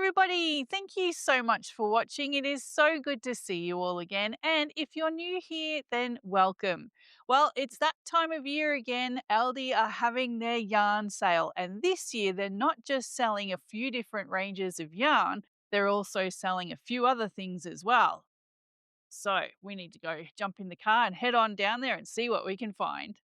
everybody. Thank you so much for watching. It is so good to see you all again. And if you're new here, then welcome. Well, it's that time of year again. Aldi are having their yarn sale. And this year, they're not just selling a few different ranges of yarn, they're also selling a few other things as well. So we need to go jump in the car and head on down there and see what we can find.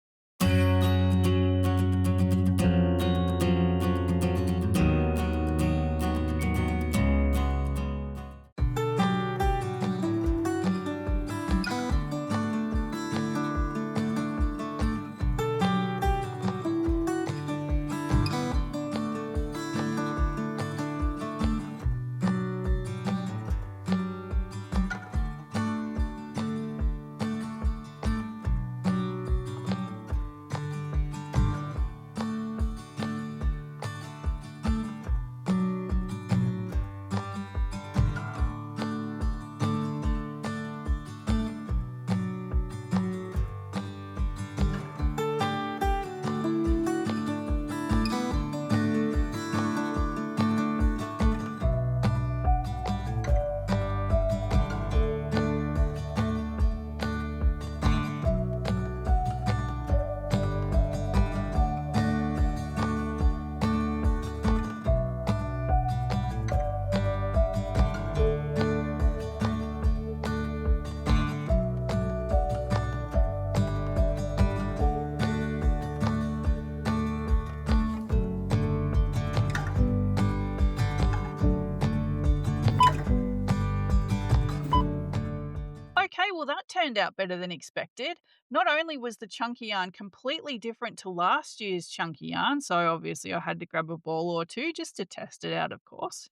Okay, well, that turned out better than expected. Not only was the chunky yarn completely different to last year's chunky yarn, so obviously I had to grab a ball or two just to test it out, of course.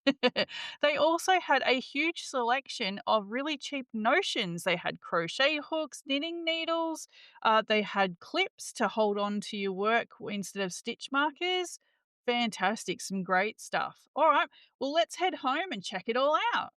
They also had a huge selection of really cheap notions. They had crochet hooks, knitting needles, they had clips to hold on to your work instead of stitch markers. Fantastic, some great stuff. All right, well, let's head home and check it all out.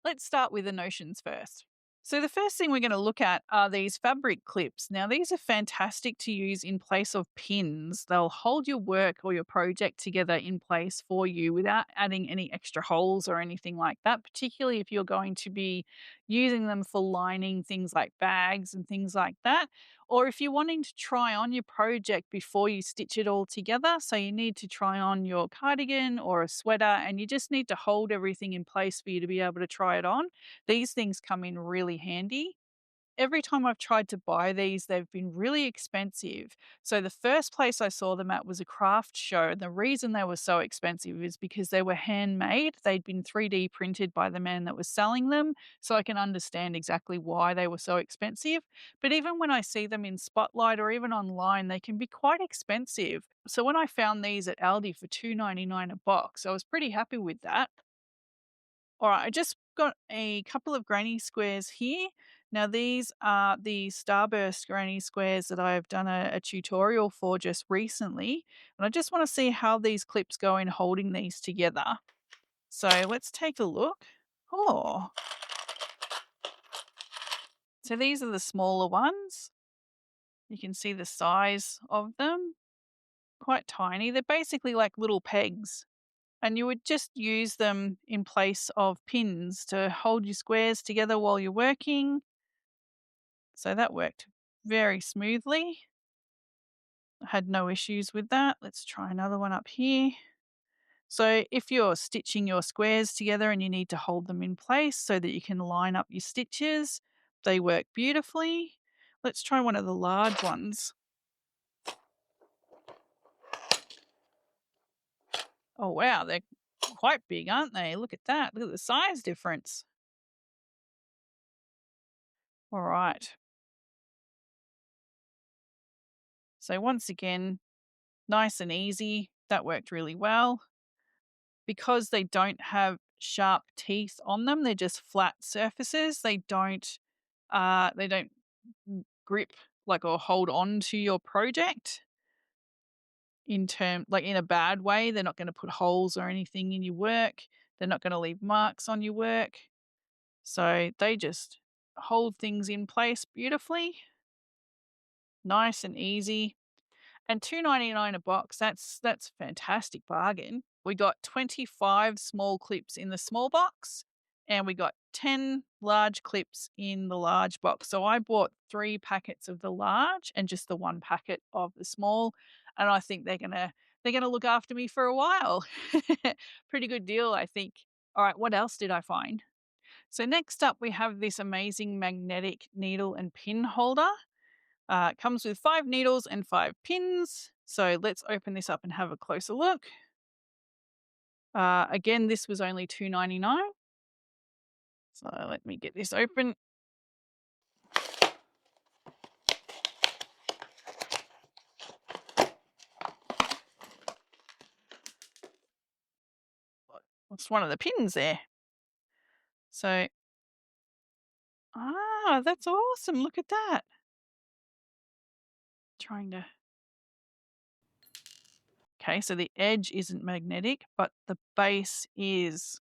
Let's start with the notions first. So, the first thing we're going to look at are these fabric clips. Now, these are fantastic to use in place of pins. They'll hold your work or your project together in place for you without adding any extra holes or anything like that, particularly if you're going to be using them for lining things like bags and things like that. Or if you're wanting to try on your project before you stitch it all together. So, you need to try on your cardigan or a sweater and you just need to hold everything in place for you to be able to try it on. These things come in really handy. Every time I've tried to buy these, they've been really expensive. So the first place I saw them at was a craft show. And the reason they were so expensive is because they were handmade. They'd been 3D printed by the man that was selling them. So I can understand exactly why they were so expensive. But even when I see them in Spotlight or even online, they can be quite expensive. So when I found these at Aldi for 2.99 a box, I was pretty happy with that. All right, I just got a couple of granny squares here. Now, these are the Starburst granny squares that I've done a tutorial for just recently. And I just want to see how these clips go in holding these together. So let's take a look. Oh, so these are the smaller ones. You can see the size of them, quite tiny. They're basically like little pegs. And you would just use them in place of pins to hold your squares together while you're working. So that worked very smoothly. I had no issues with that. Let's try another one up here. So if you're stitching your squares together and you need to hold them in place so that you can line up your stitches, they work beautifully. Let's try one of the large ones. Oh, wow, they're quite big, aren't they? Look at that. Look at the size difference. All right. So once again, nice and easy. That worked really well. Because they don't have sharp teeth on them, they're just flat surfaces. They don't grip like or hold on to your project in a bad way. They're not going to put holes or anything in your work. They're not going to leave marks on your work. So they just hold things in place beautifully, nice and easy. And 2.99 a box, that's a fantastic bargain. We got 25 small clips in the small box, and we got 10 large clips in the large box. So I bought 3 packets of the large and just the 1 packet of the small, and I think they're gonna look after me for a while. Pretty good deal, I think. All right, what else did I find? So next up, we have this amazing magnetic needle and pin holder. It comes with 5 needles and 5 pins. So let's open this up and have a closer look. Again, this was only 2.99. So let me get this open. What's one of the pins there? So, that's awesome. Look at that. Trying to. Okay, so the edge isn't magnetic, but the base is.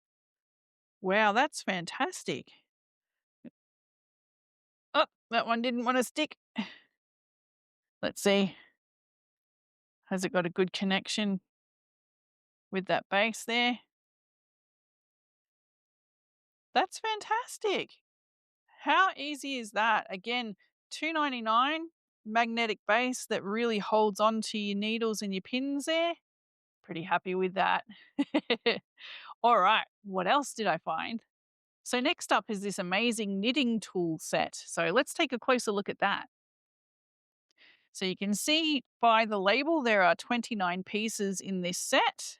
Wow, that's fantastic. Oh, that one didn't want to stick. Let's see. Has it got a good connection with that base there? That's fantastic. How easy is that? Again, 2.99 magnetic base that really holds on to your needles and your pins there. Pretty happy with that. All right, what else did I find? So next up is this amazing knitting tool set. So let's take a closer look at that. So you can see by the label there are 29 pieces in this set.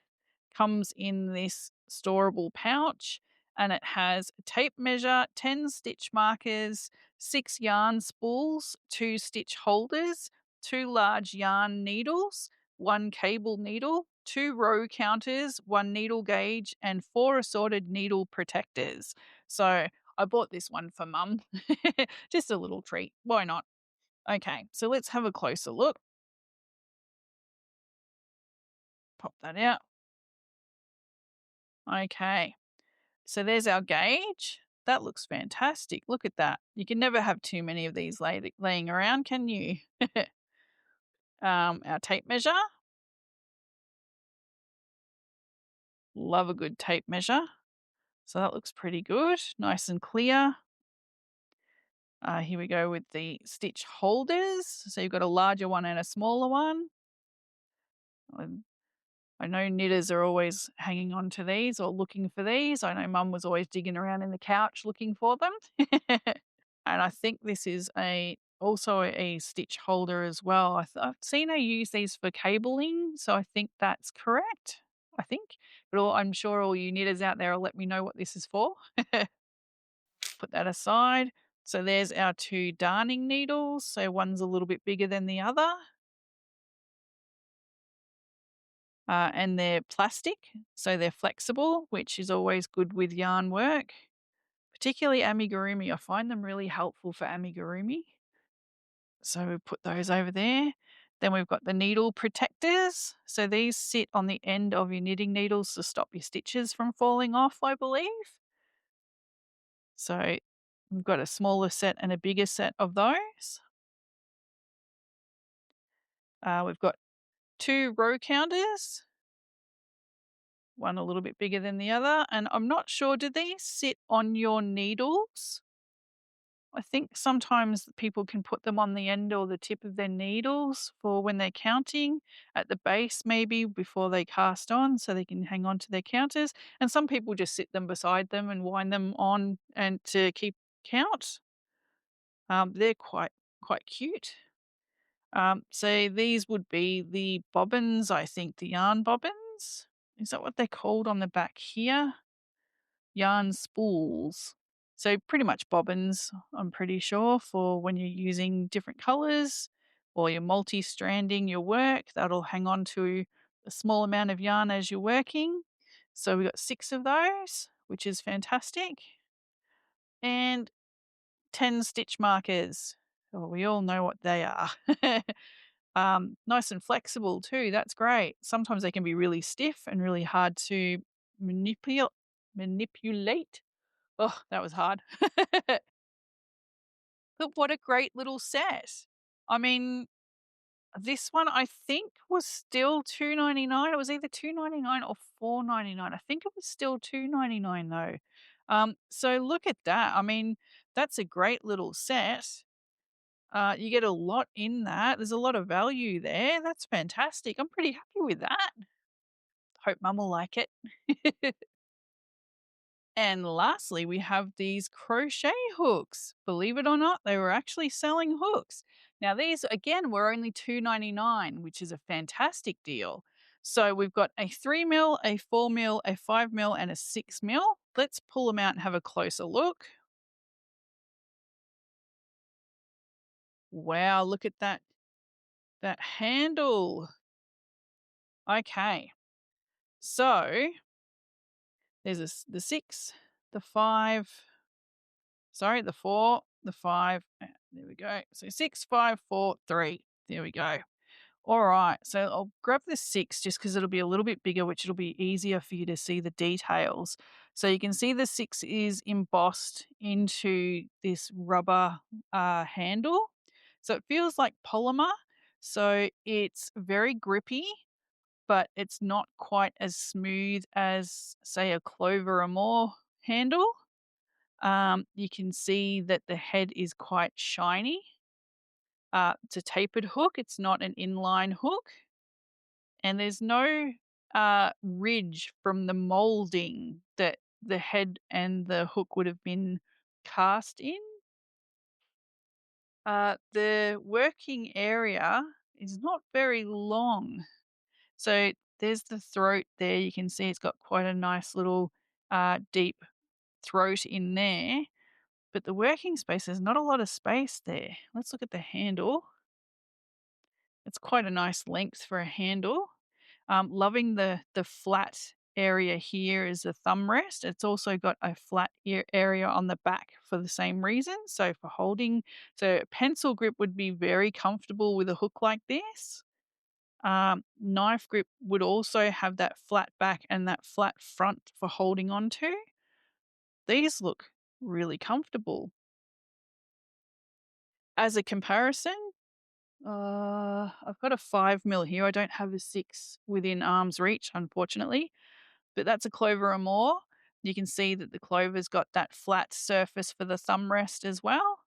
Comes in this storable pouch, and it has a tape measure, 10 stitch markers, 6 yarn spools, 2 stitch holders, 2 large yarn needles, 1 cable needle, 2 row counters, 1 needle gauge, and 4 assorted needle protectors. So I bought this one for mum. Just a little treat. Why not? Okay, so let's have a closer look. Pop that out. Okay, so there's our gauge. That looks fantastic. Look at that. You can never have too many of these laying around, can you? Our tape measure. Love a good tape measure. So that looks pretty good. Nice and clear. Here we go with the stitch holders. So you've got a larger one and a smaller one. I know knitters are always hanging on to these or looking for these. I know mum was always digging around in the couch looking for them. And I think this is also a stitch holder as well. I've seen her use these for cabling, so I think that's correct. I think, but I'm sure all you knitters out there will let me know what this is for. Put that aside. So there's our 2 darning needles. So one's a little bit bigger than the other. And they're plastic, so they're flexible, which is always good with yarn work, particularly amigurumi. I find them really helpful for amigurumi. So we put those over there. Then we've got the needle protectors. So these sit on the end of your knitting needles to stop your stitches from falling off, I believe. So we've got a smaller set and a bigger set of those. We've got 2 row counters, one a little bit bigger than the other. And I'm not sure, do these sit on your needles? I think sometimes people can put them on the end or the tip of their needles for when they're counting at the base, maybe before they cast on, so they can hang on to their counters. And some people just sit them beside them and wind them on and to keep count. They're quite cute. So these would be the bobbins, I think, the yarn bobbins. Is that what they're called on the back here? Yarn spools. So pretty much bobbins, I'm pretty sure, for when you're using different colors or you're multi-stranding your work, that'll hang on to a small amount of yarn as you're working. So we got 6 of those, which is fantastic. And 10 stitch markers. Oh, we all know what they are. Nice and flexible too. That's great. Sometimes they can be really stiff and really hard to manipulate. Oh, that was hard. But what a great little set. I mean, This one I think was still 2.99. It was either 2.99 or 4.99. I think it was still 2.99 though. So look at that. I mean, that's a great little set. You get a lot in that. There's a lot of value there. That's fantastic. I'm pretty happy with that. Hope mum will like it. And lastly, we have these crochet hooks. Believe it or not, they were actually selling hooks. Now, these again were only 2.99, which is a fantastic deal. So we've got a 3 mil, a 4 mil, a 5 mil, and a 6 mil. Let's pull them out and have a closer look. Wow, look at that handle. Okay. So there's the 6, the 5, sorry, the 4, the 5. There we go. So 6, 5, 4, 3. There we go. All right. So I'll grab the 6 just because it'll be a little bit bigger, which it'll be easier for you to see the details. So you can see the 6 is embossed into this rubber handle. So it feels like polymer. So it's very grippy, but it's not quite as smooth as, say, a clover or more handle. You can see that the head is quite shiny. It's a tapered hook. It's not an inline hook. And there's no ridge from the molding that the head and the hook would have been cast in. The working area is not very long. So there's the throat there. You can see it's got quite a nice little deep throat in there. But the working space, there's not a lot of space there. Let's look at the handle. It's quite a nice length for a handle. Loving the flat area here is the thumb rest. It's also got a flat area on the back for the same reason. So for holding, so pencil grip would be very comfortable with a hook like this. Knife grip would also have that flat back and that flat front for holding onto. These look really comfortable. As a comparison, I've got a 5 mil here. I don't have a 6 within arm's reach, unfortunately, but that's a clover or more. You can see that the clover's got that flat surface for the thumb rest as well.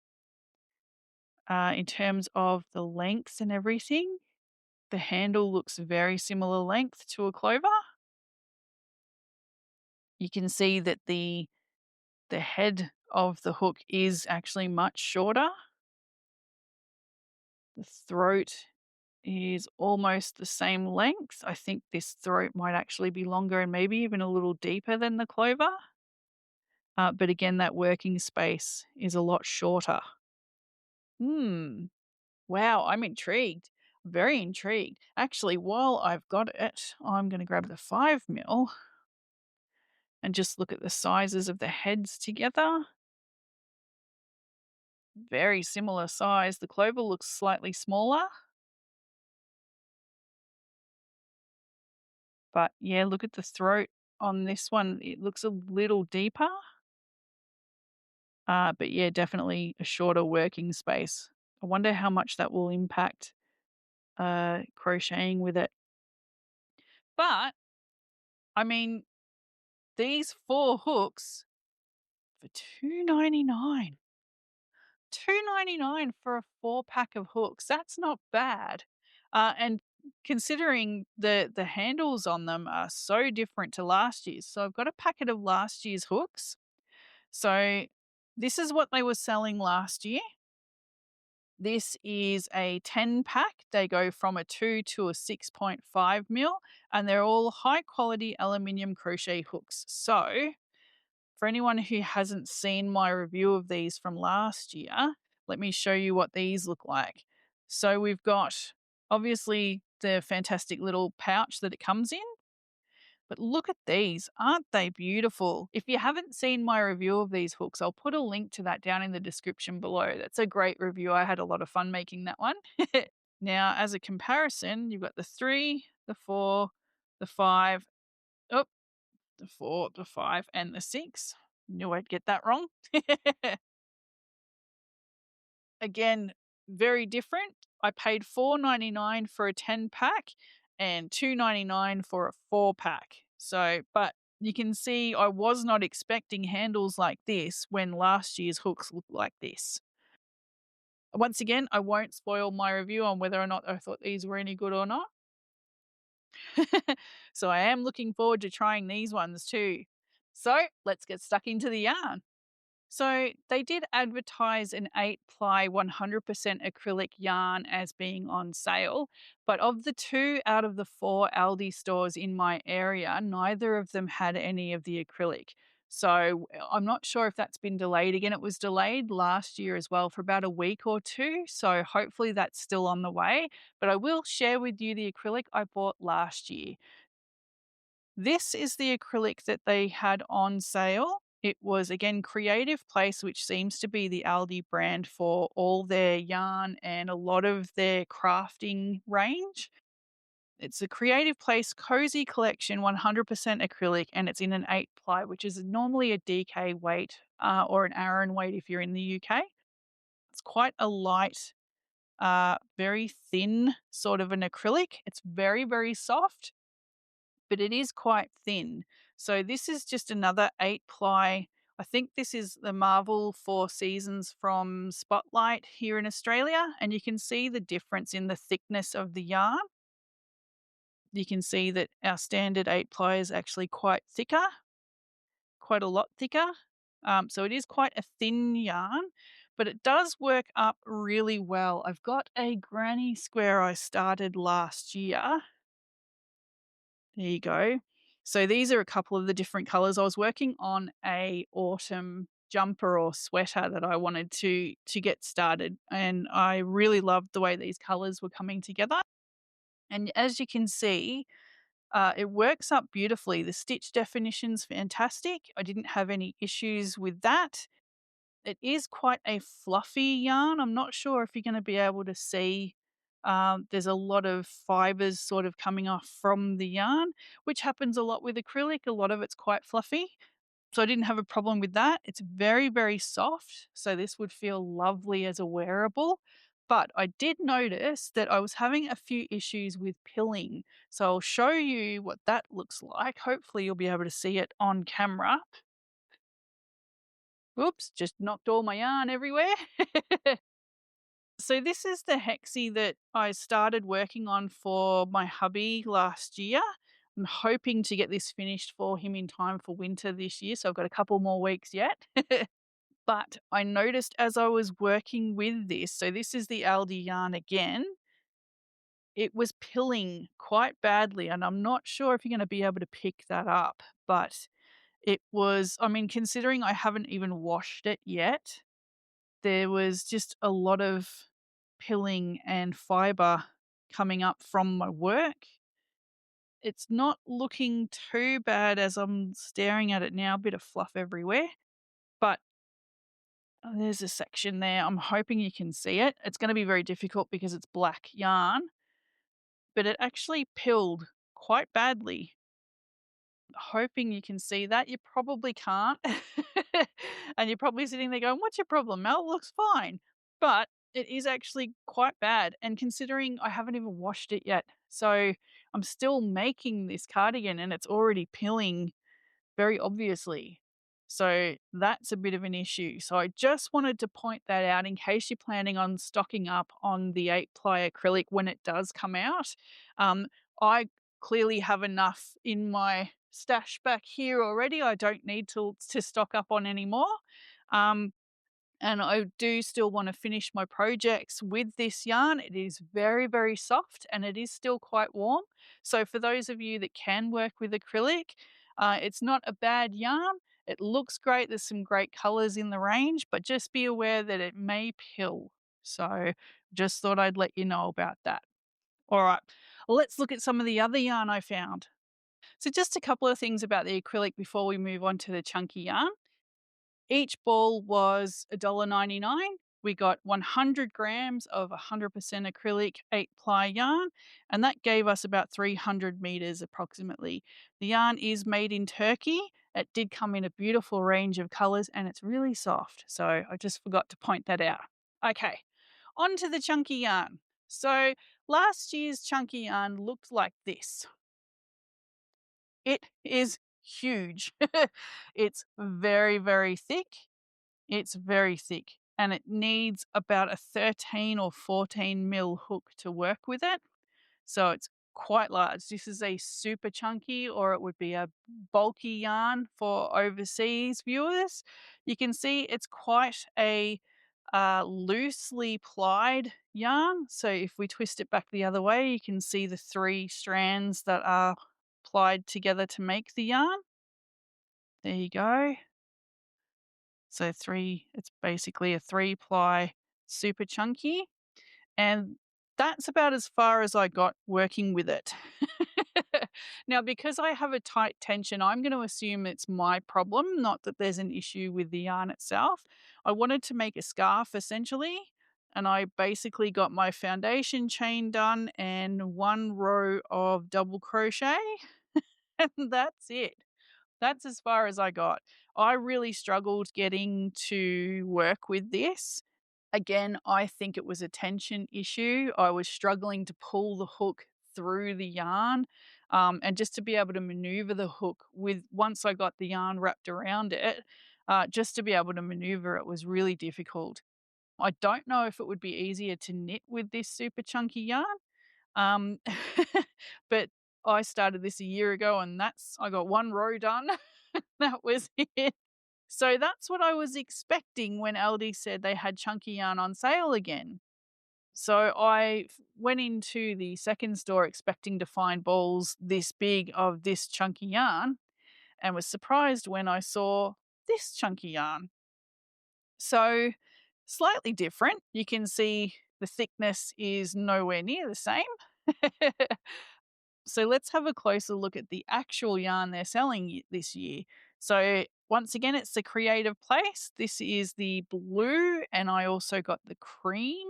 In terms of the lengths and everything, the handle looks very similar length to a clover. You can see that the head of the hook is actually much shorter. The throat is almost the same length. I think this throat might actually be longer and maybe even a little deeper than the clover. But again, that working space is a lot shorter. Hmm. Wow, I'm intrigued. Very intrigued. Actually, while I've got it, I'm going to grab the 5 mil and just look at the sizes of the heads together. Very similar size. The clover looks slightly smaller. But yeah, look at the throat on this one. It looks a little deeper. But yeah, definitely a shorter working space. I wonder how much that will impact crocheting with it. But I mean, these 4 hooks for 2.99. 2.99 for a 4 pack of hooks. That's not bad. And considering the handles on them are so different to last year's. So I've got a packet of last year's hooks. So this is what they were selling last year. This is a 10 pack. They go from a 2 to a 6.5 mil, and they're all high quality aluminium crochet hooks. So, for anyone who hasn't seen my review of these from last year, let me show you what these look like. So, we've got obviously the fantastic little pouch that it comes in. But look at these. Aren't they beautiful? If you haven't seen my review of these hooks, I'll put a link to that down in the description below. That's a great review. I had a lot of fun making that one. Now, as a comparison, you've got the 3, the 4, the 5, oh, the 4, the 5, and the 6. Knew I'd get that wrong. Again, very different. I paid $4.99 for a 10 pack and $2.99 for a 4 pack. So, but you can see I was not expecting handles like this when last year's hooks looked like this. Once again, I won't spoil my review on whether or not I thought these were any good or not. So I am looking forward to trying these ones too. So let's get stuck into the yarn. So they did advertise an 8 ply 100% acrylic yarn as being on sale, but of the 2 out of the 4 Aldi stores in my area, neither of them had any of the acrylic. So I'm not sure if that's been delayed again. It was delayed last year as well for about a week or two. So hopefully that's still on the way. But I will share with you the acrylic I bought last year. This is the acrylic that they had on sale. It was again Creative Place, which seems to be the Aldi brand for all their yarn and a lot of their crafting range. It's a Creative Place Cozy Collection 100% acrylic, and it's in an 8 ply, which is normally a DK weight or an Aran weight if you're in the UK. It's quite a light, very thin sort of an acrylic. It's very, very soft, but it is quite thin. So this is just another 8 ply. I think this is the Marvel 4 Seasons from Spotlight here in Australia, and you can see the difference in the thickness of the yarn. You can see that our standard 8 ply is actually quite thicker, quite a lot thicker. So it is quite a thin yarn, but it does work up really well. I've got a granny square I started last year. There you go. So these are a couple of the different colors. I was working on a autumn jumper or sweater that I wanted to get started, and I really loved the way these colors were coming together. And as you can see, it works up beautifully. The stitch definition's fantastic. I didn't have any issues with that. It is quite a fluffy yarn. I'm not sure if you're going to be able to see. There's a lot of fibers sort of coming off from the yarn, which happens a lot with acrylic. A lot of it's quite fluffy. So I didn't have a problem with that. It's very, very soft. So this would feel lovely as a wearable. But I did notice that I was having a few issues with pilling. So I'll show you what that looks like. Hopefully you'll be able to see it on camera. Oops, just knocked all my yarn everywhere. So this is the hexie that I started working on for my hubby last year. I'm hoping to get this finished for him in time for winter this year, so I've got a couple more weeks yet. But I noticed as I was working with this, so this is the Aldi yarn again, it was pilling quite badly, and I'm not sure if you're going to be able to pick that up, but it was, I mean, considering I haven't even washed it yet, there was just a lot of pilling and fiber coming up from my work. It's not looking too bad as I'm staring at it now, a bit of fluff everywhere, but there's a section there. I'm hoping you can see it. It's going to be very difficult because it's black yarn, but it actually pilled quite badly. Hoping you can see that. You probably can't. And you're probably sitting there going, "What's your problem, Mel? It looks fine." But it is actually quite bad. And considering I haven't even washed it yet, so I'm still making this cardigan and it's already pilling very obviously. So that's a bit of an issue. So I just wanted to point that out in case you're planning on stocking up on the 8 ply acrylic when it does come out. I clearly have enough in my stash back here already. I don't need to stock up on any more. Um, and I do still want to finish my projects with this yarn. It is very, very soft and it is still quite warm. So for those of you that can work with acrylic, it's not a bad yarn. It looks great. There's some great colors in the range, but just be aware that it may pill. So just thought I'd let you know about that. All right, let's look at some of the other yarn I found. So just a couple of things about the acrylic before we move on to the chunky yarn. Each ball was $1.99. We got 100 grams of 100% acrylic 8 ply yarn, and that gave us about 300 meters approximately. The yarn is made in Turkey. It did come in a beautiful range of colors and it's really soft. So I just forgot to point that out. Okay, on to the chunky yarn. So last year's chunky yarn looked like this. It is huge. It's very, very thick. It's very thick and it needs about a 13 or 14 mil hook to work with it. So it's quite large. This is a super chunky, or it would be a bulky yarn for overseas viewers. You can see it's quite a loosely plied yarn. So if we twist it back the other way, you can see the three strands that are plied together to make the yarn. There you go. So it's basically a 3-ply super chunky. And that's about as far as I got working with it. Now, because I have a tight tension, I'm going to assume it's my problem, not that there's an issue with the yarn itself. I wanted to make a scarf essentially, and I basically got my foundation chain done and one row of double crochet, and that's it. That's as far as I got. I really struggled getting to work with this. Again, I think it was a tension issue. I was struggling to pull the hook through the yarn, and just to be able to maneuver the hook with once I got the yarn wrapped around it, just to be able to maneuver it was really difficult. I don't know if it would be easier to knit with this super chunky yarn, um, but I started this a year ago and I got one row done. That was it. So that's what I was expecting when Aldi said they had chunky yarn on sale again. So went into the second store expecting to find balls this big of this chunky yarn and was surprised when I saw this chunky yarn. So slightly different. You can see the thickness is nowhere near the same. So let's have a closer look at the actual yarn they're selling this year. So once again, it's the Creative Place. This is the blue, and I also got the cream.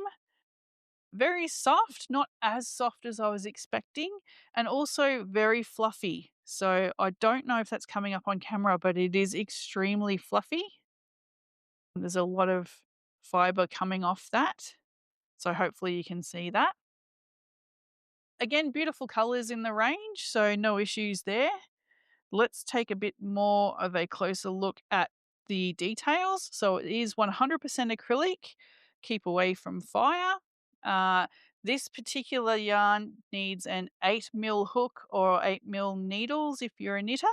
Very soft, not as soft as I was expecting, and also very fluffy. So I don't know if that's coming up on camera, but it is extremely fluffy. There's a lot of fiber coming off that. So hopefully you can see that. Again, beautiful colors in the range, so no issues there. Let's take a bit more of a closer look at the details. So it is 100% acrylic. Keep away from fire. Uh, this particular yarn needs an 8 mil hook or 8 mil needles if you're a knitter.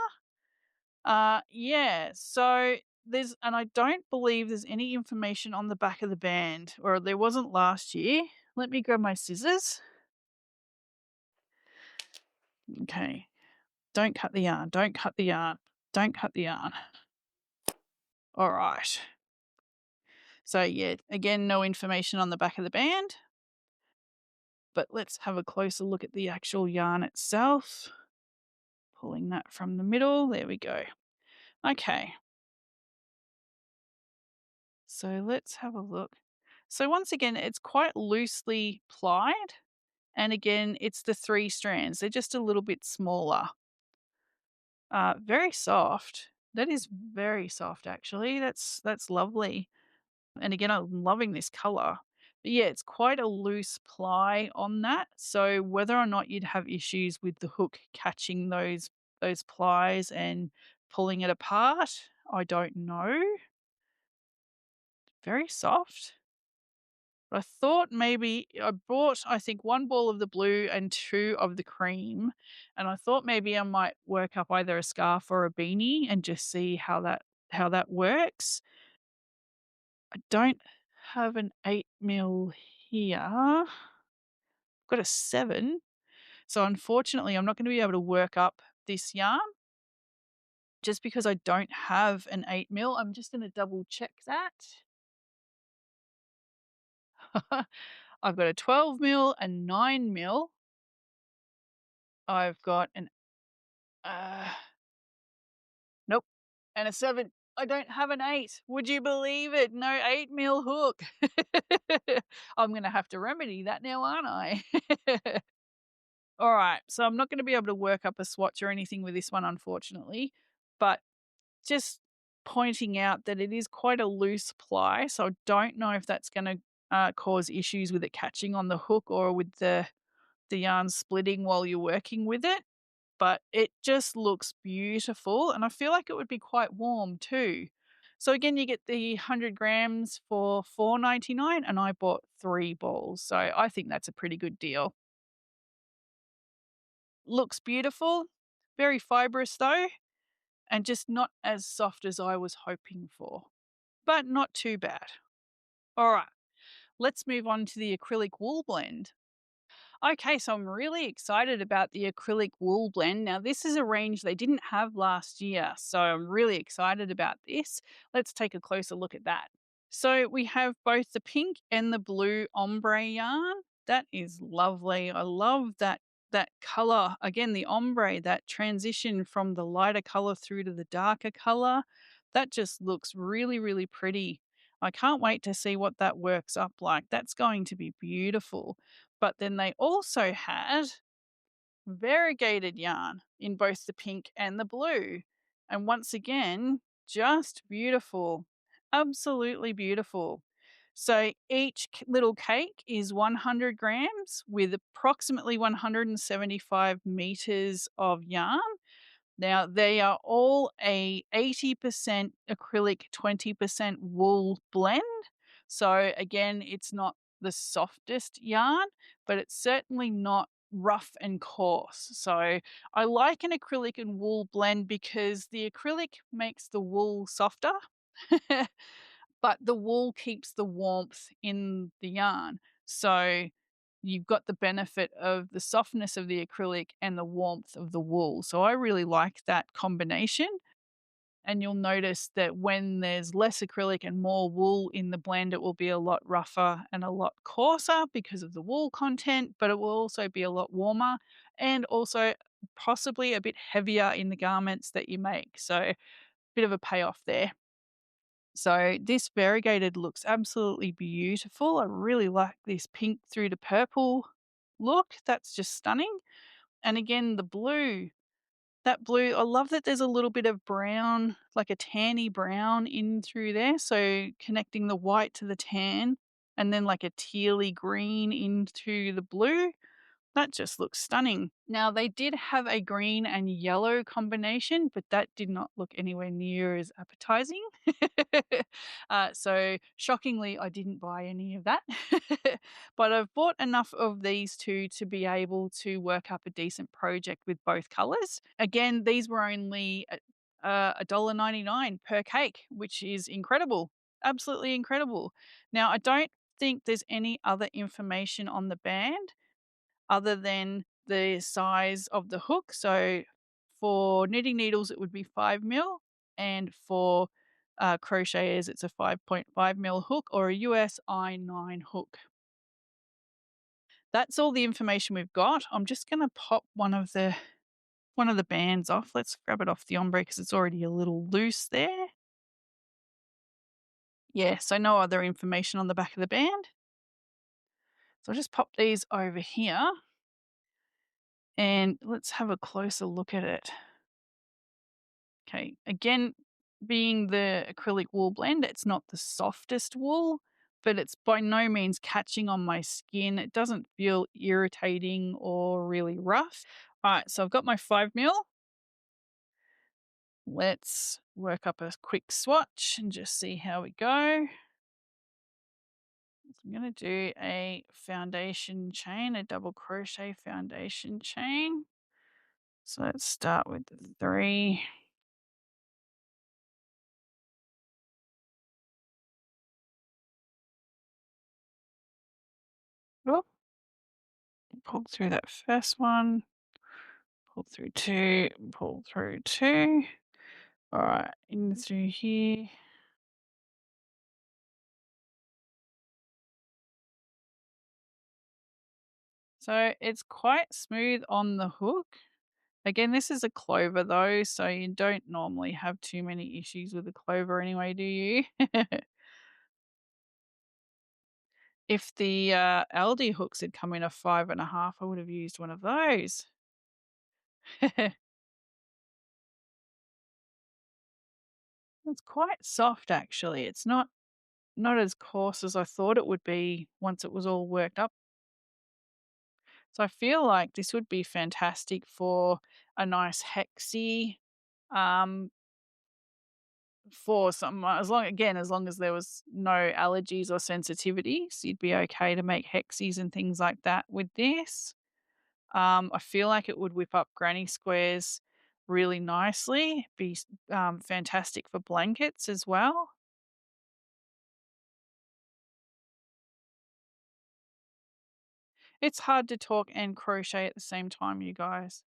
Yeah, so and I don't believe there's any information on the back of the band, or there wasn't last year. Let me grab my scissors. Okay. Don't cut the yarn. Don't cut the yarn. Don't cut the yarn. All right. So, yeah, again, no information on the back of the band. But let's have a closer look at the actual yarn itself. Pulling that from the middle. There we go. Okay. So let's have a look. So once again, it's quite loosely plied. And again, it's the 3 strands. They're just a little bit smaller. Very soft. That is very soft, actually. That's lovely. And again, I'm loving this color. But yeah, it's quite a loose ply on that. So whether or not you'd have issues with the hook catching those plies and pulling it apart, I don't know. Very soft. But I thought maybe I bought, I think, 1 ball of the blue and 2 of the cream. And I thought maybe I might work up either a scarf or a beanie and just see how that works. I don't have an 8 mil here. I've got a 7. So unfortunately, I'm not going to be able to work up this yarn just because I don't have an 8 mil. I'm just going to double check that. I've got a 12 mil, a 9 mil. I've got an uh nope, and a 7. I don't have an 8. Would you believe it? No 8 mil hook. I'm going to have to remedy that now, aren't I? All right, so I'm not going to be able to work up a swatch or anything with this one, unfortunately, but just pointing out that it is quite a loose ply, so I don't know if that's going to cause issues with it catching on the hook or with the yarn splitting while you're working with it. But it just looks beautiful, and I feel like it would be quite warm too. So again, you get the 100 grams for 4.99, and I bought 3 balls, so I think that's a pretty good deal. Looks beautiful, very fibrous though, and just not as soft as I was hoping for, but not too bad. All right, let's move on to the acrylic wool blend. Okay, so I'm really excited about the acrylic wool blend. Now, this is a range they didn't have last year, so I'm really excited about this. Let's take a closer look at that. So, we have both the pink and the blue ombre yarn. That is lovely. I love that color. Again, the ombre, that transition from the lighter color through to the darker color. That just looks really, really pretty. I can't wait to see what that works up like. That's going to be beautiful. But then they also had variegated yarn in both the pink and the blue. And once again, just beautiful. Absolutely beautiful. So each little cake is 100 grams with approximately 175 meters of yarn. Now, they are all a 80% acrylic, 20% wool blend. So, again, it's not the softest yarn, but it's certainly not rough and coarse. So, I like an acrylic and wool blend because the acrylic makes the wool softer, but the wool keeps the warmth in the yarn. So, you've got the benefit of the softness of the acrylic and the warmth of the wool. So I really like that combination. And you'll notice that when there's less acrylic and more wool in the blend, it will be a lot rougher and a lot coarser because of the wool content, but it will also be a lot warmer and also possibly a bit heavier in the garments that you make. So, bit of a payoff there. So this variegated looks absolutely beautiful. I really like this pink through the purple look. That's just stunning. And again, the blue, that blue, I love that there's a little bit of brown, like a tanny brown in through there. So connecting the white to the tan and then like a tealy green into the blue. That just looks stunning. Now, they did have a green and yellow combination, but that did not look anywhere near as appetizing. So, shockingly, I didn't buy any of that. But I've bought enough of these two to be able to work up a decent project with both colors. Again, these were only $1.99 per cake, which is incredible. Absolutely incredible. Now, I don't think there's any other information on the band other than the size of the hook. So for knitting needles, it would be 5 mil, and for crocheters, it's a 5.5 mil hook or a US I9 hook. That's all the information we've got. I'm just going to pop one of the bands off. Let's grab it off the ombre because it's already a little loose there. Yeah, so no other information on the back of the band. So I'll just pop these over here and let's have a closer look at it. Okay, again, being the acrylic wool blend, it's not the softest wool, but it's by no means catching on my skin. It doesn't feel irritating or really rough. All right, so I've got my 5 mil. Let's work up a quick swatch and just see how we go. So I'm going to do a foundation chain, a double crochet foundation chain. So let's start with the 3. Oh, pull through that first one. Pull through 2, pull through 2. All right, in through here. So it's quite smooth on the hook. Again, this is a clover though, so you don't normally have too many issues with a clover anyway, do you? If the Aldi hooks had come in a 5.5, I would have used one of those. It's quite soft actually. It's not not as coarse as I thought it would be once it was all worked up. So I feel like this would be fantastic for a nice hexie, um, for some as long as there was no allergies or sensitivities, you'd be okay to make hexies and things like that with this. I feel like it would whip up granny squares really nicely, fantastic for blankets as well. It's hard to talk and crochet at the same time, you guys.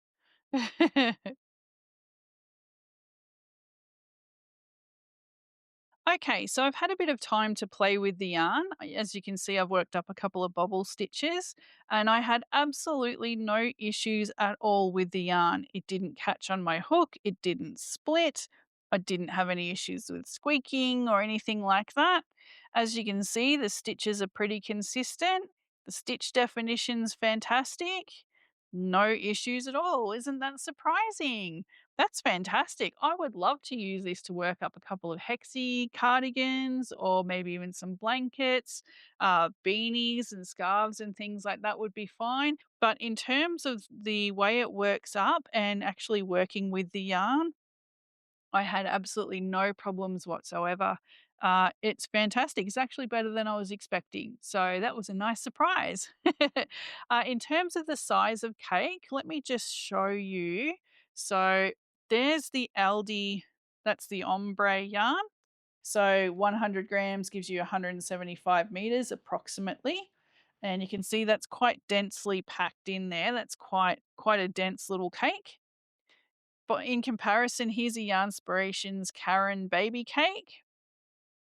Okay, so I've had a bit of time to play with the yarn. As you can see, I've worked up a couple of bobble stitches and I had absolutely no issues at all with the yarn. It didn't catch on my hook, it didn't split, I didn't have any issues with squeaking or anything like that. As you can see, the stitches are pretty consistent. The stitch definition's fantastic. No issues at all. Isn't that surprising? That's fantastic. I would love to use this to work up a couple of hexie cardigans or maybe even some blankets, beanies and scarves and things like that would be fine. But in terms of the way it works up and actually working with the yarn, I had absolutely no problems whatsoever. It's fantastic. It's actually better than I was expecting. So that was a nice surprise. In terms of the size of cake, let me just show you. So there's the Aldi, that's the ombre yarn. So 100 grams gives you 175 meters approximately. And you can see that's quite densely packed in there. That's quite a dense little cake. But in comparison, here's a Yarnspirations Karen baby cake.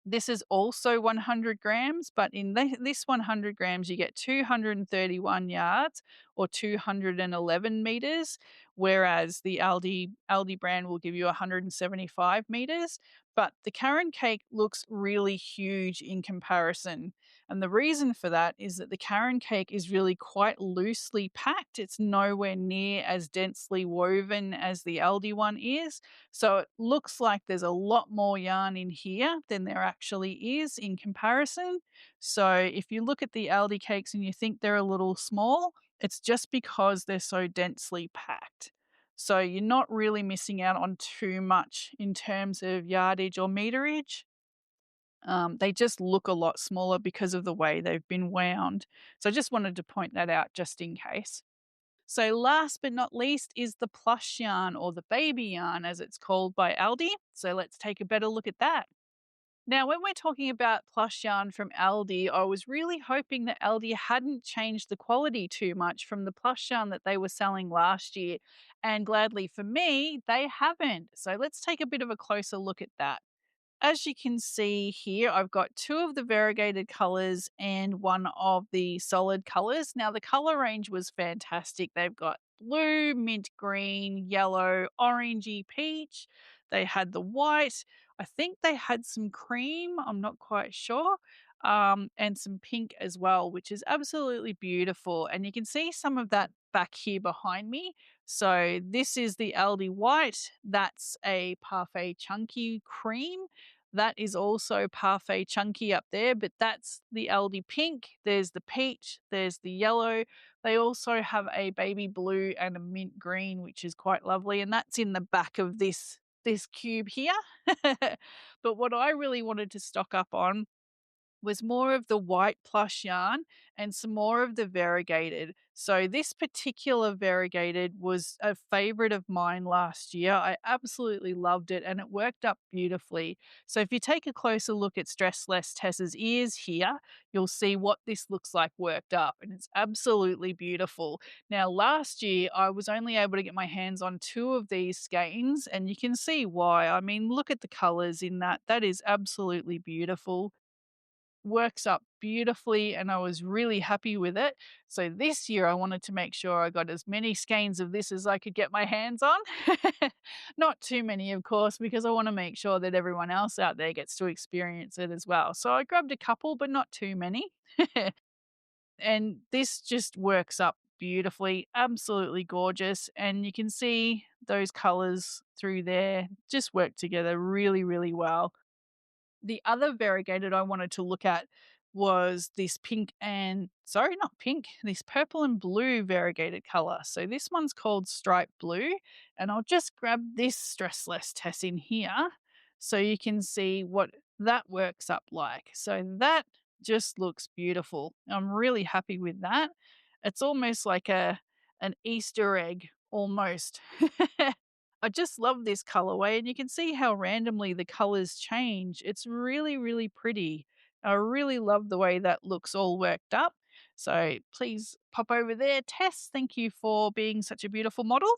This is also 100 grams, but in this 100 grams, you get 231 yards or 211 meters, whereas the Aldi brand will give you 175 meters. But the Karen cake looks really huge in comparison. And the reason for that is that the Karen cake is really quite loosely packed. It's nowhere near as densely woven as the Aldi one is. So it looks like there's a lot more yarn in here than there actually is in comparison. So if you look at the Aldi cakes and you think they're a little small, it's just because they're so densely packed. So you're not really missing out on too much in terms of yardage or meterage. They just look a lot smaller because of the way they've been wound. So I just wanted to point that out just in case. So, last but not least is the plush yarn or the baby yarn, as it's called by Aldi. So, let's take a better look at that. Now, when we're talking about plush yarn from Aldi, I was really hoping that Aldi hadn't changed the quality too much from the plush yarn that they were selling last year. And gladly for me, they haven't. So, let's take a bit of a closer look at that. As you can see here, I've got two of the variegated colors and one of the solid colors. Now, the color range was fantastic. They've got blue, mint green, yellow, orangey, peach. They had the white. I think they had some cream. I'm not quite sure. And some pink as well, which is absolutely beautiful. And you can see some of that back here behind me. So this is the Aldi white. That's a parfait chunky cream. That is also parfait chunky up there, but that's the Aldi pink. There's the peach, there's the yellow. They also have a baby blue and a mint green, which is quite lovely, and that's in the back of this cube here. But what I really wanted to stock up on was more of the white plush yarn and some more of the variegated. So this particular variegated was a favorite of mine last year. I absolutely loved it and it worked up beautifully. So if you take a closer look at Stress Less Tessa's ears here, you'll see what this looks like worked up and it's absolutely beautiful. Now last year I was only able to get my hands on two of these skeins and you can see why. I mean, look at the colors in that. That is absolutely beautiful, works up beautifully and I was really happy with it. So this year I wanted to make sure I got as many skeins of this as I could get my hands on. Not too many, of course, because I want to make sure that everyone else out there gets to experience it as well. So I grabbed a couple, but not too many. And this just works up beautifully, absolutely gorgeous. And you can see those colors through there just work together really, really well. The other variegated I wanted to look at was this pink and sorry, not pink, this purple and blue variegated color. So this one's called Stripe Blue, and I'll just grab this stressless test in here so you can see what that works up like. So that just looks beautiful. I'm really happy with that. It's almost like an Easter egg almost. I just love this colorway, and you can see how randomly the colors change. It's really, really pretty. I really love the way that looks all worked up. So please pop over there. Tess, thank you for being such a beautiful model.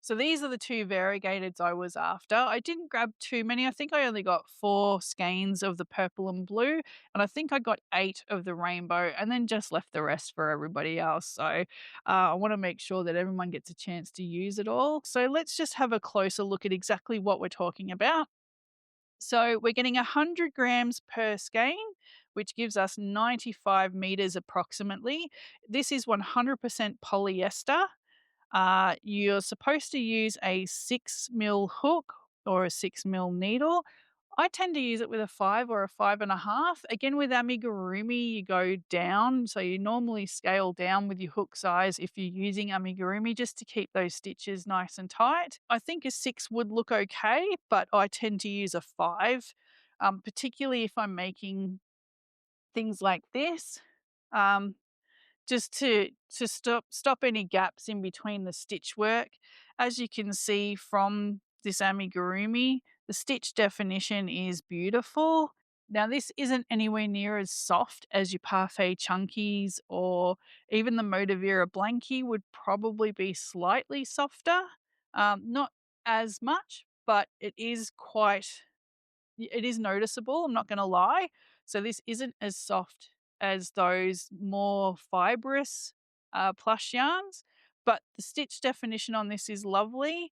So these are the two variegateds I was after. I didn't grab too many. I think I only got 4 skeins of the purple and blue, and I think I got 8 of the rainbow, and then just left the rest for everybody else. So I want to make sure that everyone gets a chance to use it all. So let's just have a closer look at exactly what we're talking about. So we're getting 100 grams per skein, which gives us 95 meters approximately. This is 100% polyester. You're supposed to use a 6 mil hook or a 6 mil needle. I tend to use it with a 5 or a 5.5. Again, with amigurumi, you go down. So you normally scale down with your hook size if you're using amigurumi just to keep those stitches nice and tight. I think a 6 would look okay, but I tend to use a 5, particularly if I'm making things like this. Um, just to stop any gaps in between the stitch work. As you can see from this amigurumi, the stitch definition is beautiful. Now this isn't anywhere near as soft as your parfait chunkies, or even the Motivera blankie would probably be slightly softer. Not as much, but it is noticeable, I'm not gonna lie. So this isn't as soft as those more fibrous, plush yarns, but the stitch definition on this is lovely.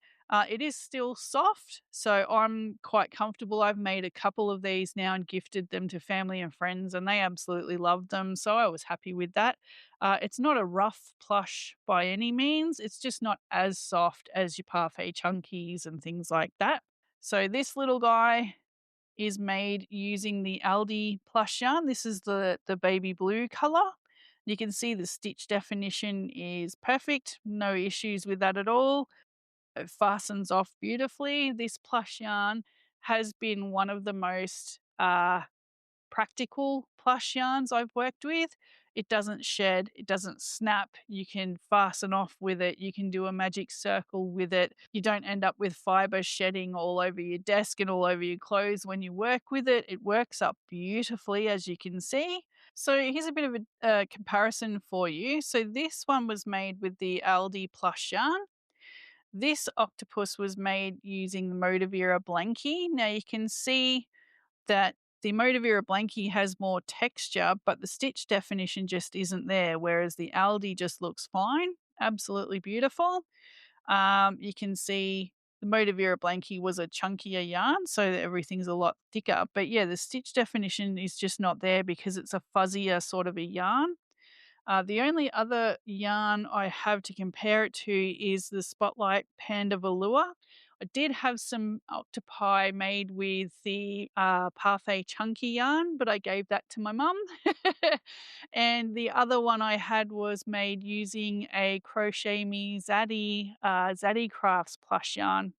It is still soft, so I'm quite comfortable. I've made a couple of these now and gifted them to family and friends, and they absolutely loved them, so I was happy with that. It's not a rough plush by any means, it's just not as soft as your parfait chunkies and things like that. So this little guy is made using the Aldi plush yarn. This is the baby blue color. You can see the stitch definition is perfect. No issues with that at all. It fastens off beautifully. This plush yarn has been one of the most practical plush yarns I've worked with. It doesn't shed, it doesn't snap. You can fasten off with it. You can do a magic circle with it. You don't end up with fiber shedding all over your desk and all over your clothes when you work with it. It works up beautifully, as you can see. So here's a bit of a comparison for you. So this one was made with the Aldi plush yarn. This octopus was made using the Motivera blankie. Now you can see that the Motivera blankie has more texture, but the stitch definition just isn't there, whereas the Aldi just looks fine. Absolutely beautiful. You can see the Motivera blankie was a chunkier yarn, so that everything's a lot thicker. But yeah, the stitch definition is just not there because it's a fuzzier sort of a yarn. The only other yarn I have to compare it to is the Spotlight Panda Velour. I did have some octopi made with the Parfait Chunky yarn, but I gave that to my mum. And the other one I had was made using a Crochet Me Zaddy Crafts plush yarn.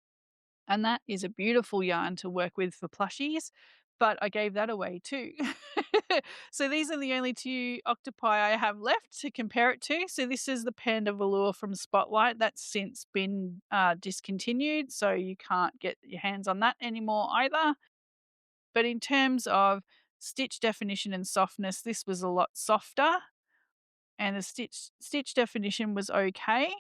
And that is a beautiful yarn to work with for plushies, but I gave that away too. So these are the only 2 octopi I have left to compare it to. So this is the Panda Velour from Spotlight. That's since been discontinued, so you can't get your hands on that anymore either. But in terms of stitch definition and softness, this was a lot softer, and the stitch definition was okay.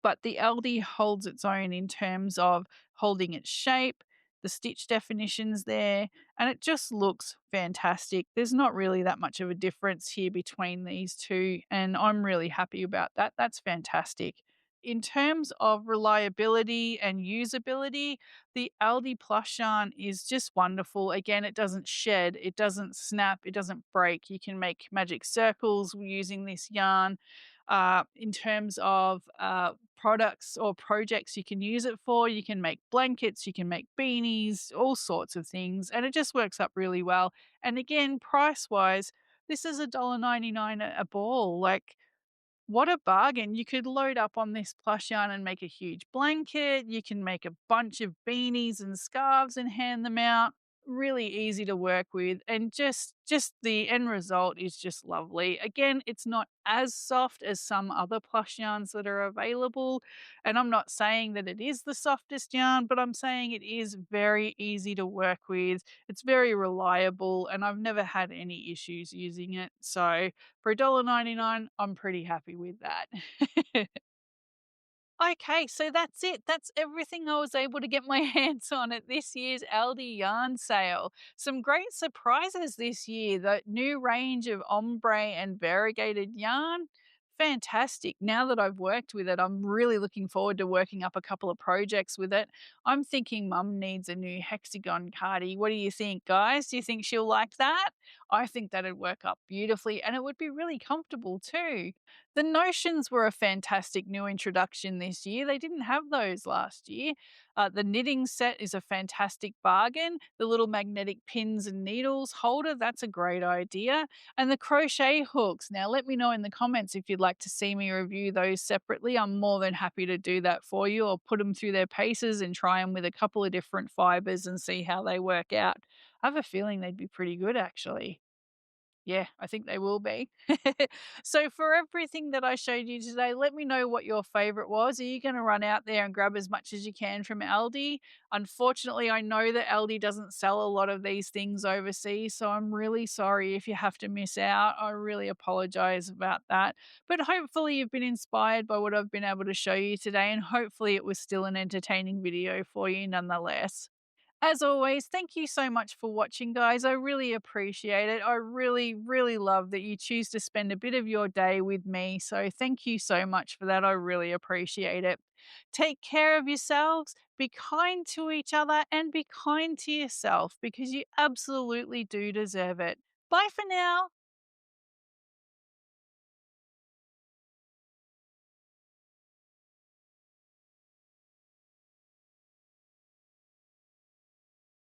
But the Aldi holds its own in terms of holding its shape, the stitch definitions there, and it just looks fantastic. There's not really that much of a difference here between these 2, and I'm really happy about that. That's fantastic. In terms of reliability and usability, the Aldi plush yarn is just wonderful. Again, it doesn't shed, it doesn't snap, it doesn't break. You can make magic circles using this yarn. in terms of products or projects you can use it for. You can make blankets, you can make beanies, all sorts of things, and it just works up really well. And again, price wise, this is $1.99 a ball. Like, what a bargain. You could load up on this plush yarn and make a huge blanket. You can make a bunch of beanies and scarves and hand them out. Really easy to work with, and just the end result is just lovely. Again, it's not as soft as some other plush yarns that are available, and I'm not saying that it is the softest yarn, but I'm saying it is very easy to work with. It's very reliable, and I've never had any issues using it. So for $1.99, I'm pretty happy with that. Okay, so that's it. That's everything I was able to get my hands on at this year's Aldi yarn sale. Some great surprises this year. The new range of ombre and variegated yarn. Fantastic. Now that I've worked with it, I'm really looking forward to working up a couple of projects with it. I'm thinking Mum needs a new hexagon cardi. What do you think, guys? Do you think she'll like that? I think that'd work up beautifully and it would be really comfortable too. The notions were a fantastic new introduction this year. They didn't have those last year. The knitting set is a fantastic bargain. The little magnetic pins and needles holder, that's a great idea. And the crochet hooks. Now, let me know in the comments if you'd like to see me review those separately. I'm more than happy to do that for you. I'll put them through their paces and try them with a couple of different fibers and see how they work out. I have a feeling they'd be pretty good, actually. Yeah, I think they will be. So, for everything that I showed you today, let me know what your favorite was. Are you going to run out there and grab as much as you can from Aldi? Unfortunately, I know that Aldi doesn't sell a lot of these things overseas, so I'm really sorry if you have to miss out. I really apologize about that. But hopefully, you've been inspired by what I've been able to show you today, and hopefully, it was still an entertaining video for you nonetheless. As always, thank you so much for watching, guys. I really appreciate it. I really, really love that you choose to spend a bit of your day with me. So, thank you so much for that. I really appreciate it. Take care of yourselves, be kind to each other, and be kind to yourself because you absolutely do deserve it. Bye for now.